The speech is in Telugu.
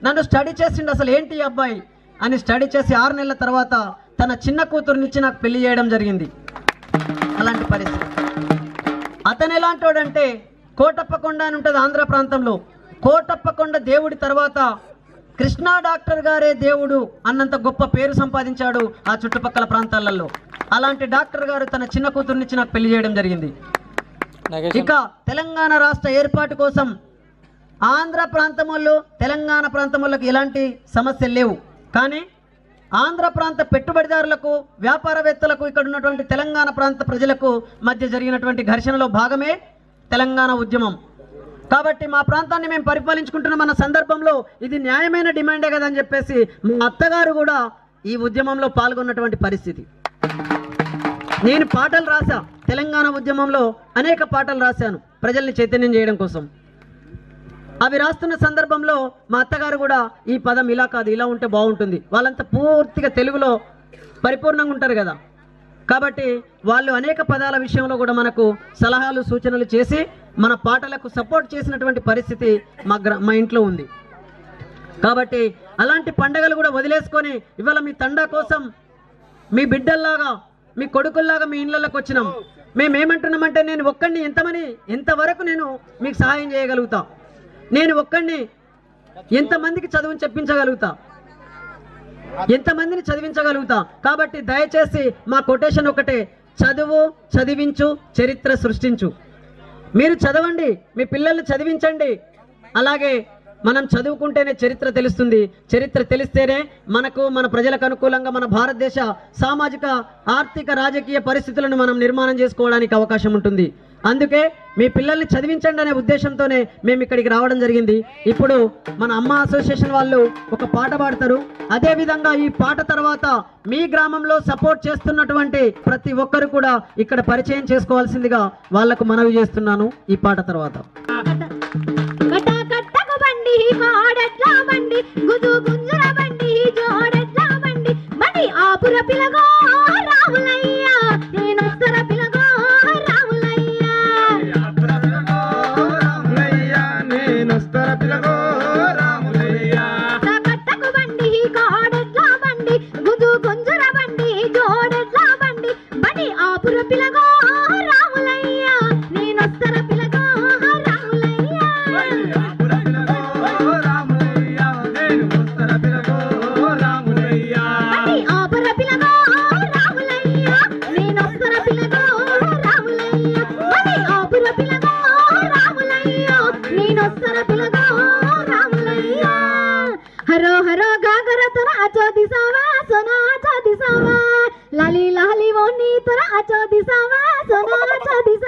నన్ను స్టడీ చేసిండు, అసలు ఏంటి ఈ అబ్బాయి అని స్టడీ చేసి 6 నెలల తర్వాత తన చిన్న కూతురునిచ్చి నాకు పెళ్లి చేయడం జరిగింది. అలాంటి పరిస్థితి. అతను ఎలాంటి వాడంటే కోటప్పకొండ అని ఉంటుంది ఆంధ్ర ప్రాంతంలో. కోటప్పకొండ దేవుడి తర్వాత కృష్ణా డాక్టర్ గారే దేవుడు అన్నంత గొప్ప పేరు సంపాదించాడు ఆ చుట్టుపక్కల ప్రాంతాలలో. అలాంటి డాక్టర్ గారు తన చిన్న కూతురునిచ్చి నాకు పెళ్లి చేయడం జరిగింది. ఇక తెలంగాణ రాష్ట్ర ఏర్పాటు కోసం ఆంధ్ర ప్రాంతంలో తెలంగాణ ప్రాంతంలోకి ఎలాంటి సమస్యలు లేవు, కానీ ఆంధ్ర ప్రాంత పెట్టుబడిదారులకు వ్యాపారవేత్తలకు ఇక్కడ ఉన్నటువంటి తెలంగాణ ప్రాంత ప్రజలకు మధ్య జరిగినటువంటి ఘర్షణలో భాగమే తెలంగాణ ఉద్యమం. కాబట్టి మా ప్రాంతాన్ని మేము పరిపాలించుకుంటున్నామన్న సందర్భంలో ఇది న్యాయమైన డిమాండే కదని చెప్పేసి మా అత్తగారు కూడా ఈ ఉద్యమంలో పాల్గొన్నటువంటి పరిస్థితి. నేను పాటలు రాశా, తెలంగాణ ఉద్యమంలో అనేక పాటలు రాశాను ప్రజల్ని చైతన్యం చేయడం కోసం. అవి రాస్తున్న సందర్భంలో మా అత్తగారు కూడా ఈ పదం ఇలా కాదు, ఇలా ఉంటే బాగుంటుంది, వాళ్ళంతా పూర్తిగా తెలుగులో పరిపూర్ణంగా ఉంటారు కదా, కాబట్టి వాళ్ళు అనేక పదాల విషయంలో కూడా మనకు సలహాలు సూచనలు చేసి మన పాటలకు సపోర్ట్ చేసినటువంటి పరిస్థితి మా ఇంట్లో ఉంది. కాబట్టి అలాంటి పండగలు కూడా వదిలేసుకొని ఇవాళ మీ తండా కోసం మీ బిడ్డల్లాగా మీ కొడుకుల్లాగా మీ ఇళ్ళకి వచ్చినాం. మేమేమంటున్నామంటే నేను ఒక్కడిని ఎంతవరకు నేను మీకు సహాయం చేయగలుగుతా, నేను ఒక్కడిని ఎంతమందికి చదువుని చెప్పించగలుగుతా, ఎంతమందిని చదివించగలుగుతా. కాబట్టి దయచేసి మా కొటేషన్ ఒకటే, చదువు చదివించు చరిత్ర సృష్టించు. మీరు చదవండి, మీ పిల్లల్ని చదివించండి. అలాగే మనం చదువుకుంటేనే చరిత్ర తెలుస్తుంది, చరిత్ర తెలిస్తేనే మనకు మన ప్రజలకు అనుకూలంగా మన భారతదేశ సామాజిక ఆర్థిక రాజకీయ పరిస్థితులను మనం నిర్మాణం చేసుకోవడానికి అవకాశం ఉంటుంది. అందుకే మీ పిల్లల్ని చదివించండి అనే ఉద్దేశంతోనే మేము ఇక్కడికి రావడం జరిగింది. ఇప్పుడు మన అమ్మ అసోసియేషన్ వాళ్ళు ఒక పాట పాడతారు. అదేవిధంగా ఈ పాట తర్వాత మీ గ్రామంలో సపోర్ట్ చేస్తున్నటువంటి ప్రతి ఒక్కరు కూడా ఇక్కడ పరిచయం చేసుకోవాల్సిందిగా వాళ్లకు మనవి చేస్తున్నాను. ఈ పాట తర్వాత हरो हरो गागर तोरा आचो दिसावा सोना आचो दिसावा लाली लाली वोनी तोरा आचो दिसावा सोना आचो दिसावा